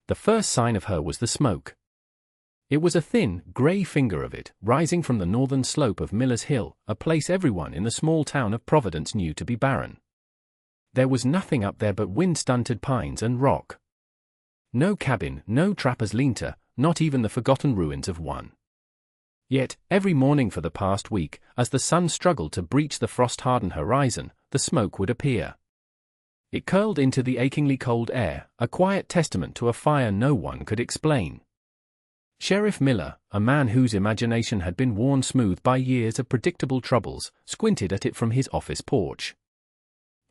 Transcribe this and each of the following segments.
The first sign of her was the smoke. It was a thin, grey finger of it, rising from the northern slope of Miller's Hill, a place everyone in the small town of Providence knew to be barren. There was nothing up there but wind-stunted pines and rock. No cabin, no trapper's lean-to, not even the forgotten ruins of one. Yet, every morning for the past week, as the sun struggled to breach the frost-hardened horizon, the smoke would appear. It curled into the achingly cold air, a quiet testament to a fire no one could explain. Sheriff Miller, a man whose imagination had been worn smooth by years of predictable troubles, squinted at it from his office porch.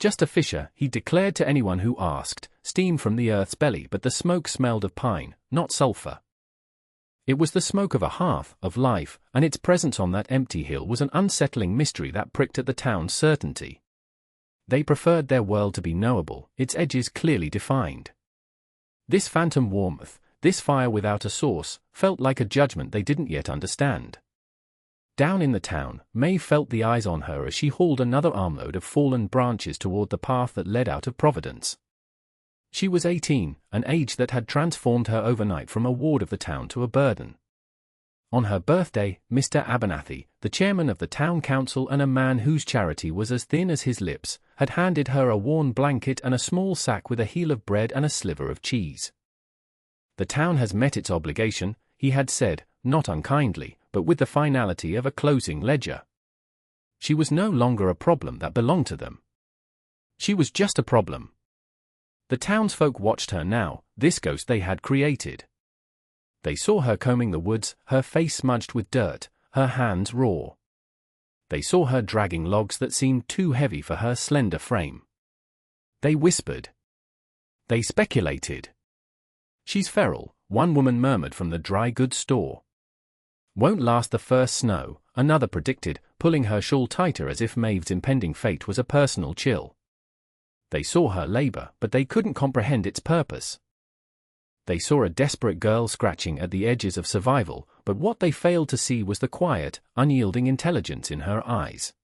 Just a fisher, he declared to anyone who asked, steam from the earth's belly, but the smoke smelled of pine, not sulfur. It was the smoke of a hearth, of life, and its presence on that empty hill was an unsettling mystery that pricked at the town's certainty. They preferred their world to be knowable, its edges clearly defined. This phantom warmth, this fire without a source, felt like a judgment they didn't yet understand. Down in the town, Maeve felt the eyes on her as she hauled another armload of fallen branches toward the path that led out of Providence. She was 18, an age that had transformed her overnight from a ward of the town to a burden. On her birthday, Mr. Abernathy, the chairman of the town council and a man whose charity was as thin as his lips, had handed her a worn blanket and a small sack with a heel of bread and a sliver of cheese. "The town has met its obligation," he had said, not unkindly, but with the finality of a closing ledger. She was no longer a problem that belonged to them. She was just a problem. The townsfolk watched her now, this ghost they had created. They saw her combing the woods, her face smudged with dirt, her hands raw. They saw her dragging logs that seemed too heavy for her slender frame. They whispered. They speculated. "She's feral," one woman murmured from the dry goods store. "Won't last the first snow," another predicted, pulling her shawl tighter as if Maeve's impending fate was a personal chill. They saw her labor, but they couldn't comprehend its purpose. They saw a desperate girl scratching at the edges of survival, but what they failed to see was the quiet, unyielding intelligence in her eyes.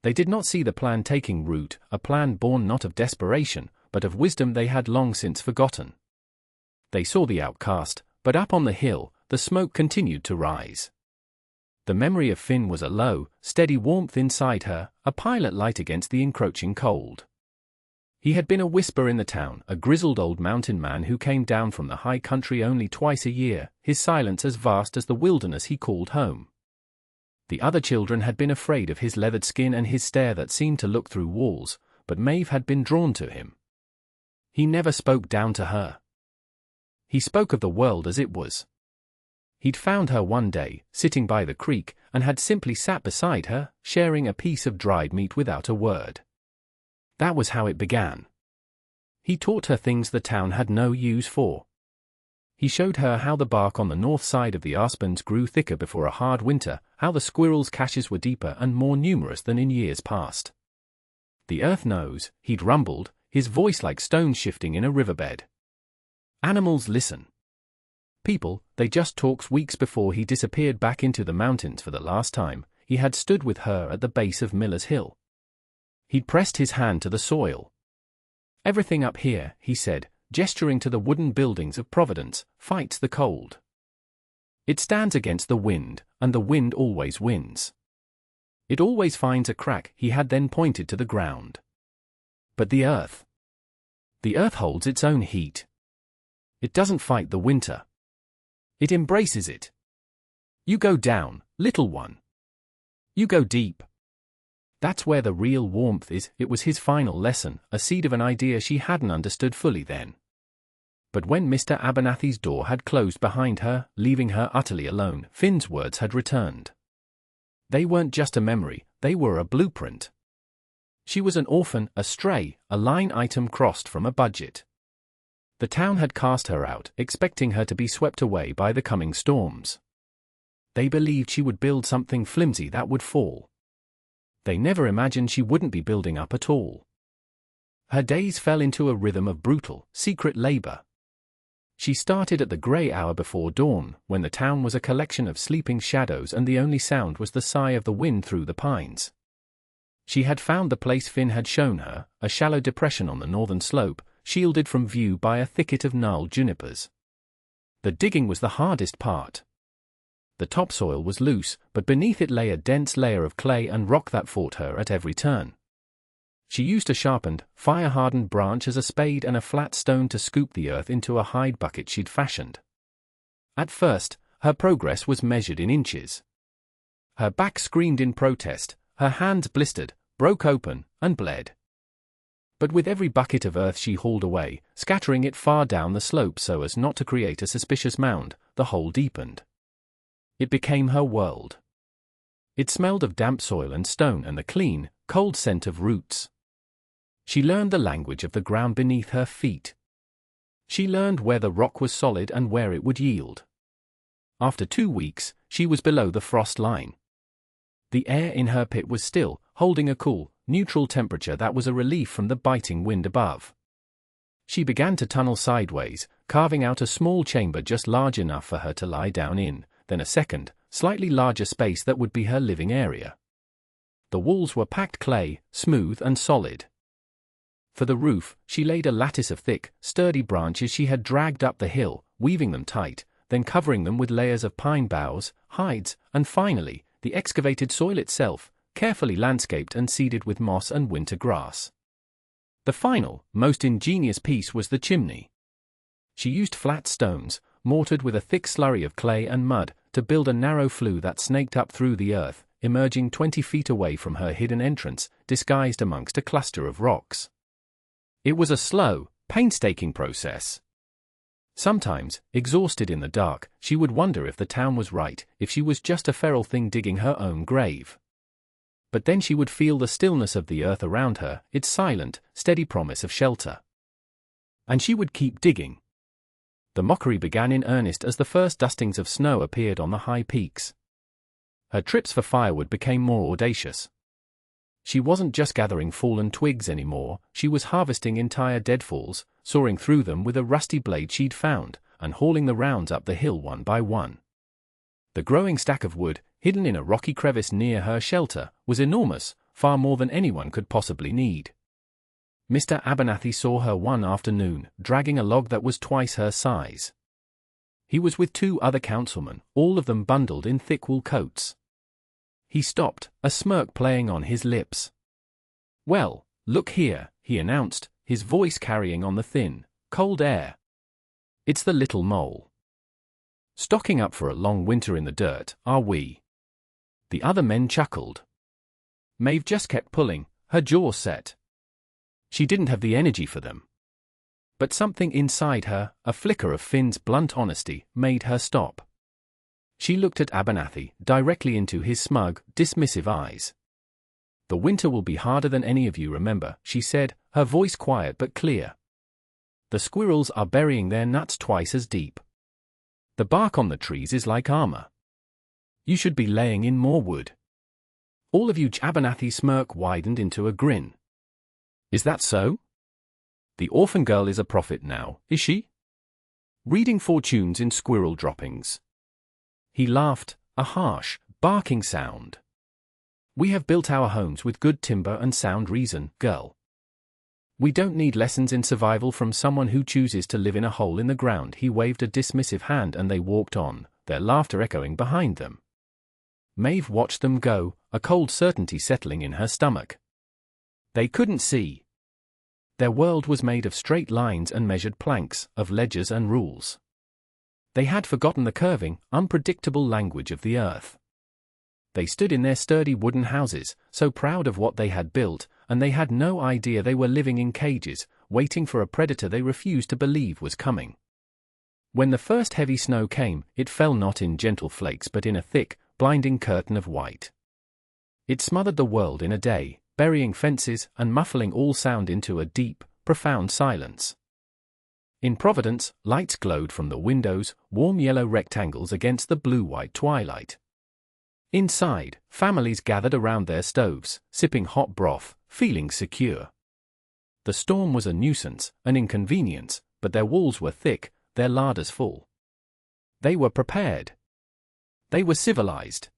They did not see the plan taking root, a plan born not of desperation, but of wisdom they had long since forgotten. They saw the outcast, but up on the hill, the smoke continued to rise. The memory of Finn was a low, steady warmth inside her, a pilot light against the encroaching cold. He had been a whisper in the town, a grizzled old mountain man who came down from the high country only twice a year, his silence as vast as the wilderness he called home. The other children had been afraid of his leathered skin and his stare that seemed to look through walls, but Maeve had been drawn to him. He never spoke down to her. He spoke of the world as it was. He'd found her one day, sitting by the creek, and had simply sat beside her, sharing a piece of dried meat without a word. That was how it began. He taught her things the town had no use for. He showed her how the bark on the north side of the aspens grew thicker before a hard winter, how the squirrels' caches were deeper and more numerous than in years past. "The earth knows," he'd rumbled, his voice like stones shifting in a riverbed. "Animals listen. People, they just talks." Weeks before he disappeared back into the mountains for the last time, he had stood with her at the base of Miller's Hill. He'd pressed his hand to the soil. "Everything up here," he said, gesturing to the wooden buildings of Providence, "fights the cold. It stands against the wind, and the wind always wins. It always finds a crack." He had then pointed to the ground. "But the earth holds its own heat. It doesn't fight the winter. It embraces it. You go down, little one. You go deep. That's where the real warmth is." It was his final lesson, a seed of an idea she hadn't understood fully then. But when Mr. Abernathy's door had closed behind her, leaving her utterly alone, Finn's words had returned. They weren't just a memory, they were a blueprint. She was an orphan, a stray, a line item crossed from a budget. The town had cast her out, expecting her to be swept away by the coming storms. They believed she would build something flimsy that would fall. They never imagined she wouldn't be building up at all. Her days fell into a rhythm of brutal, secret labor. She started at the grey hour before dawn, when the town was a collection of sleeping shadows and the only sound was the sigh of the wind through the pines. She had found the place Finn had shown her, a shallow depression on the northern slope, shielded from view by a thicket of gnarled junipers. The digging was the hardest part. The topsoil was loose, but beneath it lay a dense layer of clay and rock that fought her at every turn. She used a sharpened, fire-hardened branch as a spade and a flat stone to scoop the earth into a hide bucket she'd fashioned. At first, her progress was measured in inches. Her back screamed in protest, her hands blistered, broke open, and bled. But with every bucket of earth she hauled away, scattering it far down the slope so as not to create a suspicious mound, the hole deepened. It became her world. It smelled of damp soil and stone and the clean, cold scent of roots. She learned the language of the ground beneath her feet. She learned where the rock was solid and where it would yield. After 2 weeks, she was below the frost line. The air in her pit was still, holding a cool, neutral temperature that was a relief from the biting wind above. She began to tunnel sideways, carving out a small chamber just large enough for her to lie down in, then a second, slightly larger space that would be her living area. The walls were packed clay, smooth and solid. For the roof, she laid a lattice of thick, sturdy branches she had dragged up the hill, weaving them tight, then covering them with layers of pine boughs, hides, and finally, the excavated soil itself, carefully landscaped and seeded with moss and winter grass. The final, most ingenious piece was the chimney. She used flat stones, mortared with a thick slurry of clay and mud, to build a narrow flue that snaked up through the earth, emerging 20 feet away from her hidden entrance, disguised amongst a cluster of rocks. It was a slow, painstaking process. Sometimes, exhausted in the dark, she would wonder if the town was right, if she was just a feral thing digging her own grave. But then she would feel the stillness of the earth around her, its silent, steady promise of shelter. And she would keep digging. The mockery began in earnest as the first dustings of snow appeared on the high peaks. Her trips for firewood became more audacious. She wasn't just gathering fallen twigs anymore, she was harvesting entire deadfalls, sawing through them with a rusty blade she'd found, and hauling the rounds up the hill one by one. The growing stack of wood, hidden in a rocky crevice near her shelter, was enormous, far more than anyone could possibly need. Mr. Abernathy saw her one afternoon, dragging a log that was twice her size. He was with 2 other councilmen, all of them bundled in thick wool coats. He stopped, a smirk playing on his lips. "Well, look here," he announced, his voice carrying on the thin, cold air. "It's the little mole. Stocking up for a long winter in the dirt, are we?" The other men chuckled. Maeve just kept pulling, her jaw set. She didn't have the energy for them. But something inside her, a flicker of Finn's blunt honesty, made her stop. She looked at Abernathy, directly into his smug, dismissive eyes. "The winter will be harder than any of you remember," she said, her voice quiet but clear. "The squirrels are burying their nuts twice as deep. The bark on the trees is like armor. You should be laying in more wood." All of you. Abernathy's smirk widened into a grin. "Is that so? The orphan girl is a prophet now, is she? Reading fortunes in squirrel droppings." He laughed, a harsh, barking sound. "We have built our homes with good timber and sound reason, girl. We don't need lessons in survival from someone who chooses to live in a hole in the ground." He waved a dismissive hand and they walked on, their laughter echoing behind them. Maeve watched them go, a cold certainty settling in her stomach. They couldn't see. Their world was made of straight lines and measured planks, of ledgers and rules. They had forgotten the curving, unpredictable language of the earth. They stood in their sturdy wooden houses, so proud of what they had built, and they had no idea they were living in cages, waiting for a predator they refused to believe was coming. When the first heavy snow came, it fell not in gentle flakes but in a thick, blinding curtain of white. It smothered the world in a day, burying fences and muffling all sound into a deep, profound silence. In Providence, lights glowed from the windows, warm yellow rectangles against the blue-white twilight. Inside, families gathered around their stoves, sipping hot broth, feeling secure. The storm was a nuisance, an inconvenience, but their walls were thick, their larders full. They were prepared. They were civilized.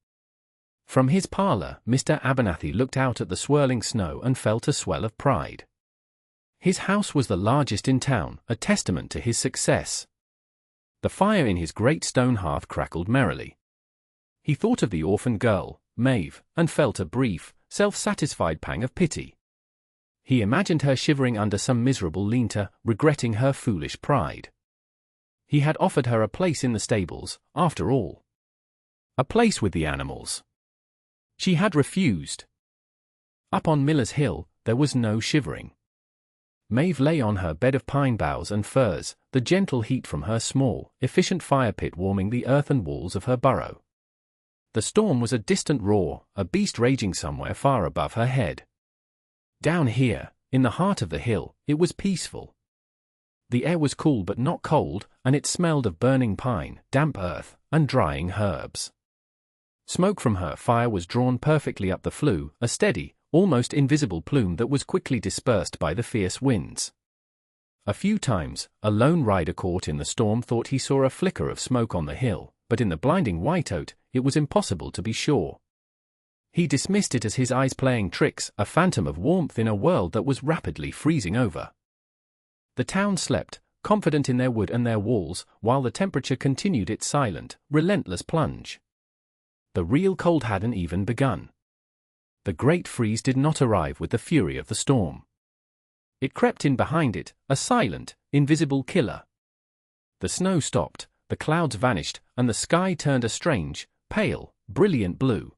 From his parlor, Mr. Abernathy looked out at the swirling snow and felt a swell of pride. His house was the largest in town, a testament to his success. The fire in his great stone hearth crackled merrily. He thought of the orphan girl, Maeve, and felt a brief, self-satisfied pang of pity. He imagined her shivering under some miserable lean-to, regretting her foolish pride. He had offered her a place in the stables, after all. A place with the animals. She had refused. Up on Miller's Hill, there was no shivering. Maeve lay on her bed of pine boughs and firs, the gentle heat from her small, efficient fire pit warming the earthen walls of her burrow. The storm was a distant roar, a beast raging somewhere far above her head. Down here, in the heart of the hill, it was peaceful. The air was cool but not cold, and it smelled of burning pine, damp earth, and drying herbs. Smoke from her fire was drawn perfectly up the flue, a steady, almost invisible plume that was quickly dispersed by the fierce winds. A few times, a lone rider caught in the storm thought he saw a flicker of smoke on the hill, but in the blinding whiteout, it was impossible to be sure. He dismissed it as his eyes playing tricks, a phantom of warmth in a world that was rapidly freezing over. The town slept, confident in their wood and their walls, while the temperature continued its silent, relentless plunge. The real cold hadn't even begun. The great freeze did not arrive with the fury of the storm. It crept in behind it, a silent, invisible killer. The snow stopped, the clouds vanished, and the sky turned a strange, pale, brilliant blue.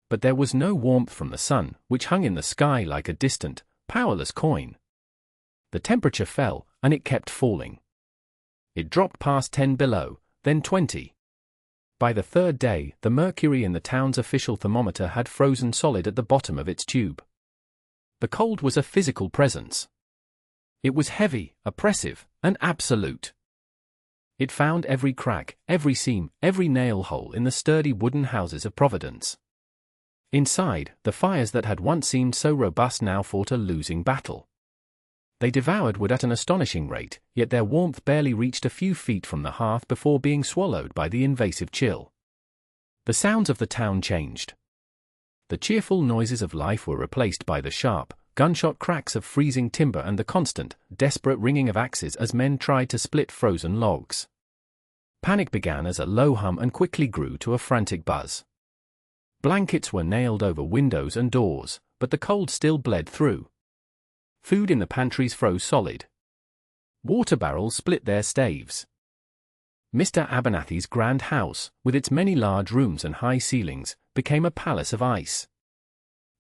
But there was no warmth from the sun, which hung in the sky like a distant, powerless coin. The temperature fell, and it kept falling. It dropped past 10 below, then 20. By the third day, the mercury in the town's official thermometer had frozen solid at the bottom of its tube. The cold was a physical presence. It was heavy, oppressive, and absolute. It found every crack, every seam, every nail hole in the sturdy wooden houses of Providence. Inside, the fires that had once seemed so robust now fought a losing battle. They devoured wood at an astonishing rate, yet their warmth barely reached a few feet from the hearth before being swallowed by the invasive chill. The sounds of the town changed. The cheerful noises of life were replaced by the sharp, gunshot cracks of freezing timber and the constant, desperate ringing of axes as men tried to split frozen logs. Panic began as a low hum and quickly grew to a frantic buzz. Blankets were nailed over windows and doors, but the cold still bled through. Food in the pantries froze solid. Water barrels split their staves. Mr. Abernathy's grand house, with its many large rooms and high ceilings, became a palace of ice.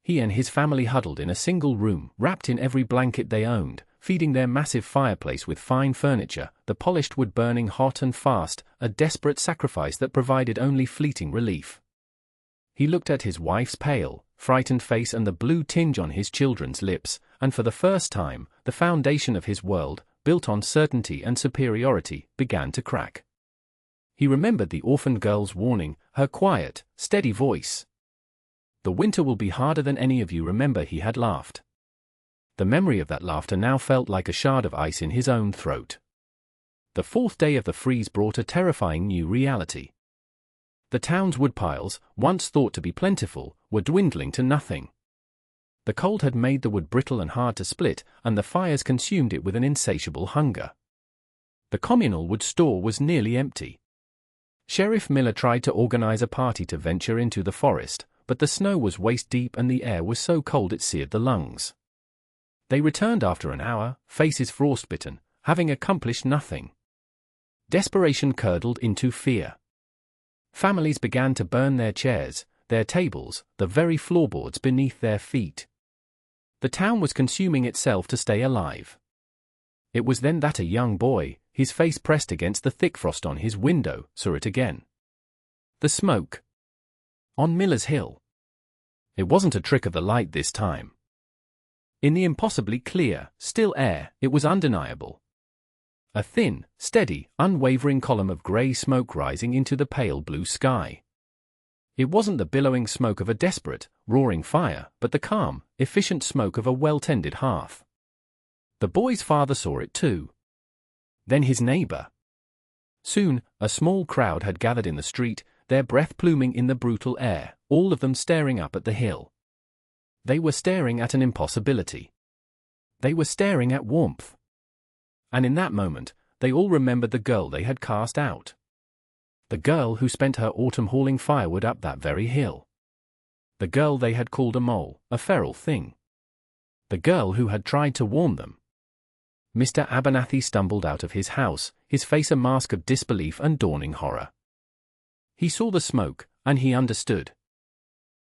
He and his family huddled in a single room, wrapped in every blanket they owned, feeding their massive fireplace with fine furniture, the polished wood burning hot and fast, a desperate sacrifice that provided only fleeting relief. He looked at his wife's pale, frightened face and the blue tinge on his children's lips, and for the first time, the foundation of his world, built on certainty and superiority, began to crack. He remembered the orphaned girl's warning, her quiet, steady voice. "The winter will be harder than any of you remember," he had laughed. The memory of that laughter now felt like a shard of ice in his own throat. The fourth day of the freeze brought a terrifying new reality. The town's woodpiles, once thought to be plentiful, were dwindling to nothing. The cold had made the wood brittle and hard to split, and the fires consumed it with an insatiable hunger. The communal wood store was nearly empty. Sheriff Miller tried to organize a party to venture into the forest, but the snow was waist-deep and the air was so cold it seared the lungs. They returned after an hour, faces frostbitten, having accomplished nothing. Desperation curdled into fear. Families began to burn their chairs, their tables, the very floorboards beneath their feet. The town was consuming itself to stay alive. It was then that a young boy, his face pressed against the thick frost on his window, saw it again. The smoke. On Miller's Hill. It wasn't a trick of the light this time. In the impossibly clear, still air, it was undeniable. A thin, steady, unwavering column of grey smoke rising into the pale blue sky. It wasn't the billowing smoke of a desperate, roaring fire, but the calm, efficient smoke of a well-tended hearth. The boy's father saw it too. Then his neighbor. Soon, a small crowd had gathered in the street, their breath pluming in the brutal air, all of them staring up at the hill. They were staring at an impossibility. They were staring at warmth. And in that moment, they all remembered the girl they had cast out. The girl who spent her autumn hauling firewood up that very hill. The girl they had called a mole, a feral thing. The girl who had tried to warn them. Mr. Abernathy stumbled out of his house, his face a mask of disbelief and dawning horror. He saw the smoke, and he understood.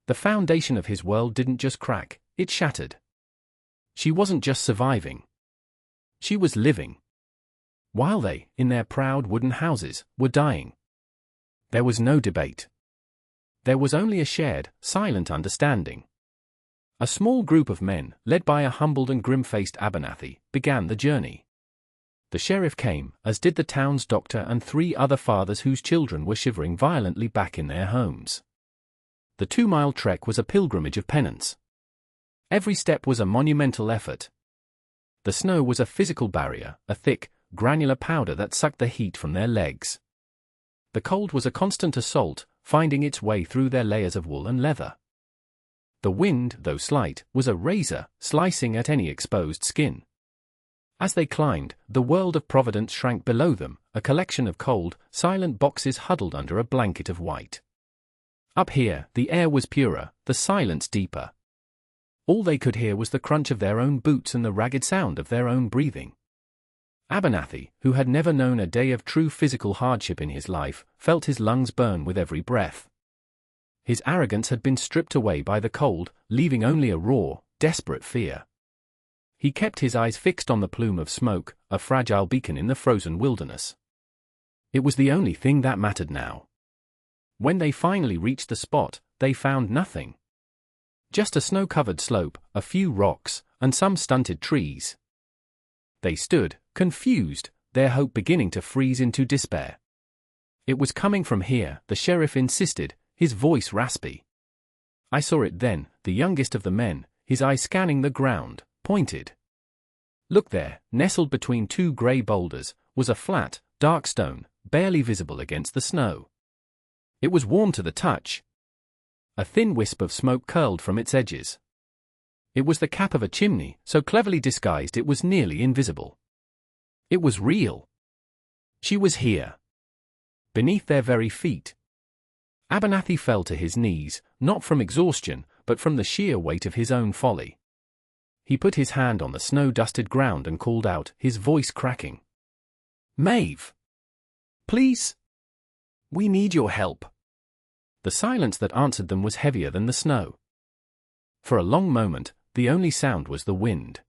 The foundation of his world didn't just crack, it shattered. She wasn't just surviving. She was living. While they, in their proud wooden houses, were dying. There was no debate. There was only a shared, silent understanding. A small group of men, led by a humbled and grim-faced Abernathy, began the journey. The sheriff came, as did the town's doctor and 3 other fathers whose children were shivering violently back in their homes. The 2-mile trek was a pilgrimage of penance. Every step was a monumental effort. The snow was a physical barrier, a thick, granular powder that sucked the heat from their legs. The cold was a constant assault, finding its way through their layers of wool and leather. The wind, though slight, was a razor, slicing at any exposed skin. As they climbed, the world of Providence shrank below them, a collection of cold, silent boxes huddled under a blanket of white. Up here, the air was purer, the silence deeper. All they could hear was the crunch of their own boots and the ragged sound of their own breathing. Abernathy, who had never known a day of true physical hardship in his life, felt his lungs burn with every breath. His arrogance had been stripped away by the cold, leaving only a raw, desperate fear. He kept his eyes fixed on the plume of smoke, a fragile beacon in the frozen wilderness. It was the only thing that mattered now. When they finally reached the spot, they found nothing. Just a snow-covered slope, a few rocks, and some stunted trees. They stood, confused, their hope beginning to freeze into despair. It was coming from here, the sheriff insisted, his voice raspy. I saw it then, the youngest of the men, his eye scanning the ground, pointed. Look there, nestled between 2 grey boulders, was a flat, dark stone, barely visible against the snow. It was warm to the touch. A thin wisp of smoke curled from its edges. It was the cap of a chimney, so cleverly disguised it was nearly invisible. It was real. She was here. Beneath their very feet. Abernathy fell to his knees, not from exhaustion, but from the sheer weight of his own folly. He put his hand on the snow-dusted ground and called out, his voice cracking. Maeve! Please! We need your help. The silence that answered them was heavier than the snow. For a long moment, the only sound was the wind.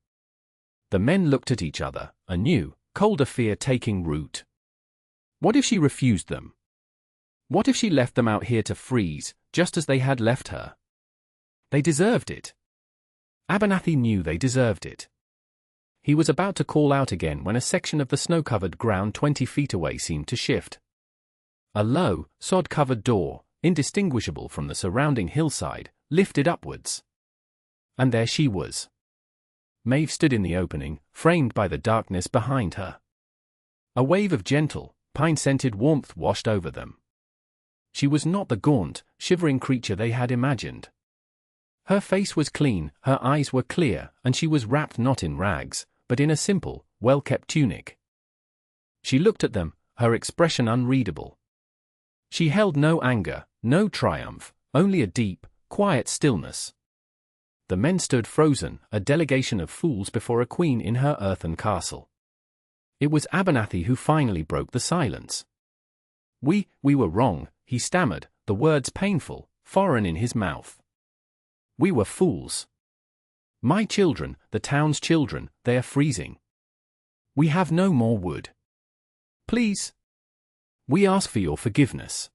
The men looked at each other, a new, colder fear taking root. What if she refused them? What if she left them out here to freeze, just as they had left her? They deserved it. Abernathy knew they deserved it. He was about to call out again when a section of the snow-covered ground 20 feet away seemed to shift. A low, sod-covered door, indistinguishable from the surrounding hillside, lifted upwards. And there she was. Maeve stood in the opening, framed by the darkness behind her. A wave of gentle, pine-scented warmth washed over them. She was not the gaunt, shivering creature they had imagined. Her face was clean, her eyes were clear, and she was wrapped not in rags, but in a simple, well-kept tunic. She looked at them, her expression unreadable. She held no anger, no triumph, only a deep, quiet stillness. The men stood frozen, a delegation of fools before a queen in her earthen castle. It was Abernathy who finally broke the silence. We were wrong, he stammered, the words painful, foreign in his mouth. We were fools. My children, the town's children, they are freezing. We have no more wood. Please. We ask for your forgiveness.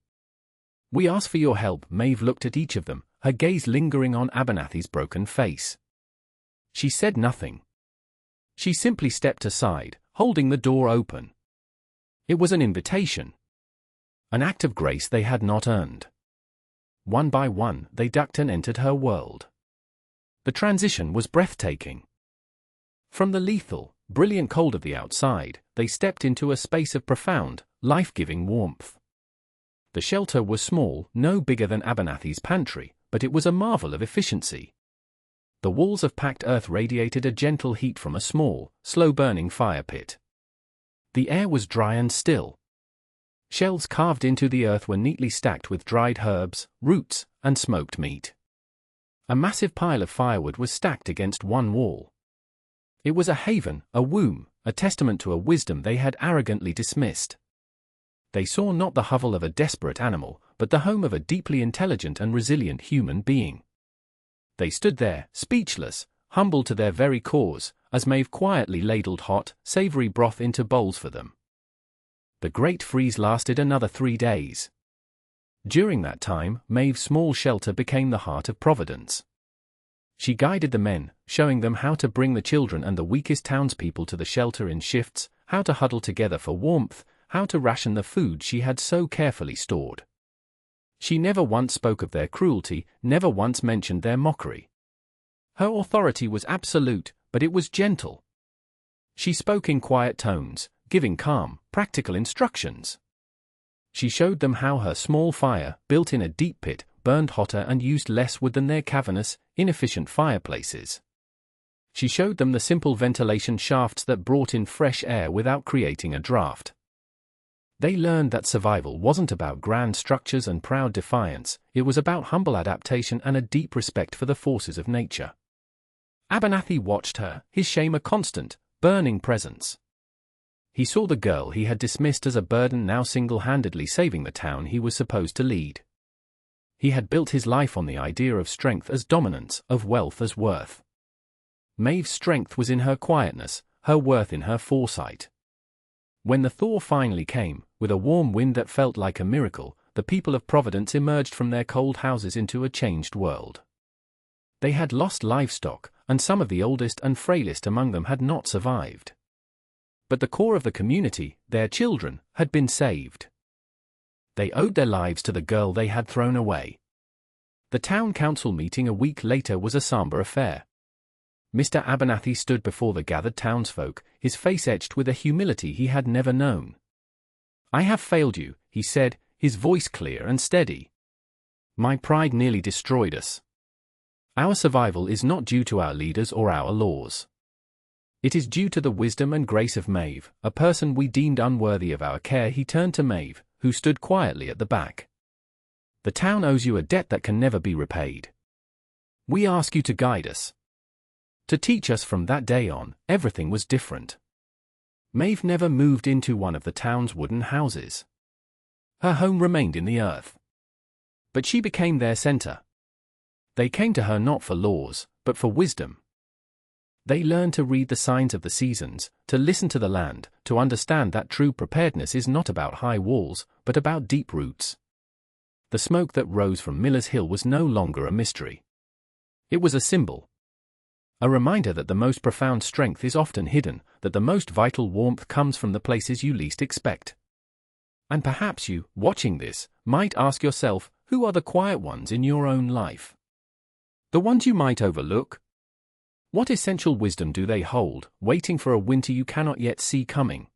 We ask for your help. Maeve looked at each of them, her gaze lingering on Abernathy's broken face. She said nothing. She simply stepped aside, holding the door open. It was an invitation. An act of grace they had not earned. One by one, they ducked and entered her world. The transition was breathtaking. From the lethal, brilliant cold of the outside, they stepped into a space of profound, life-giving warmth. The shelter was small, no bigger than Abernathy's pantry, but it was a marvel of efficiency. The walls of packed earth radiated a gentle heat from a small, slow-burning fire pit. The air was dry and still. Shelves carved into the earth were neatly stacked with dried herbs, roots, and smoked meat. A massive pile of firewood was stacked against one wall. It was a haven, a womb, a testament to a wisdom they had arrogantly dismissed. They saw not the hovel of a desperate animal, but the home of a deeply intelligent and resilient human being. They stood there, speechless, humble to their very cores, as Maeve quietly ladled hot, savory broth into bowls for them. The great freeze lasted another 3 days. During that time, Maeve's small shelter became the heart of Providence. She guided the men, showing them how to bring the children and the weakest townspeople to the shelter in shifts, how to huddle together for warmth, how to ration the food she had so carefully stored. She never once spoke of their cruelty, never once mentioned their mockery. Her authority was absolute, but it was gentle. She spoke in quiet tones, giving calm, practical instructions. She showed them how her small fire, built in a deep pit, burned hotter and used less wood than their cavernous, inefficient fireplaces. She showed them the simple ventilation shafts that brought in fresh air without creating a draft. They learned that survival wasn't about grand structures and proud defiance, it was about humble adaptation and a deep respect for the forces of nature. Abernathy watched her, his shame a constant, burning presence. He saw the girl he had dismissed as a burden now single-handedly saving the town he was supposed to lead. He had built his life on the idea of strength as dominance, of wealth as worth. Maeve's strength was in her quietness, her worth in her foresight. When the thaw finally came, with a warm wind that felt like a miracle, the people of Providence emerged from their cold houses into a changed world. They had lost livestock, and some of the oldest and frailest among them had not survived. But the core of the community, their children, had been saved. They owed their lives to the girl they had thrown away. The town council meeting a week later was a somber affair. Mr. Abernathy stood before the gathered townsfolk, his face etched with a humility he had never known. "I have failed you," he said, his voice clear and steady. "My pride nearly destroyed us. Our survival is not due to our leaders or our laws. It is due to the wisdom and grace of Maeve, a person we deemed unworthy of our care." He turned to Maeve, who stood quietly at the back. "The town owes you a debt that can never be repaid. We ask you to guide us. To teach us." From that day on, everything was different. Maeve never moved into one of the town's wooden houses. Her home remained in the earth. But she became their center. They came to her not for laws, but for wisdom. They learned to read the signs of the seasons, to listen to the land, to understand that true preparedness is not about high walls, but about deep roots. The smoke that rose from Miller's Hill was no longer a mystery. It was a symbol. A reminder that the most profound strength is often hidden, that the most vital warmth comes from the places you least expect. And perhaps you, watching this, might ask yourself, who are the quiet ones in your own life? The ones you might overlook? What essential wisdom do they hold, waiting for a winter you cannot yet see coming?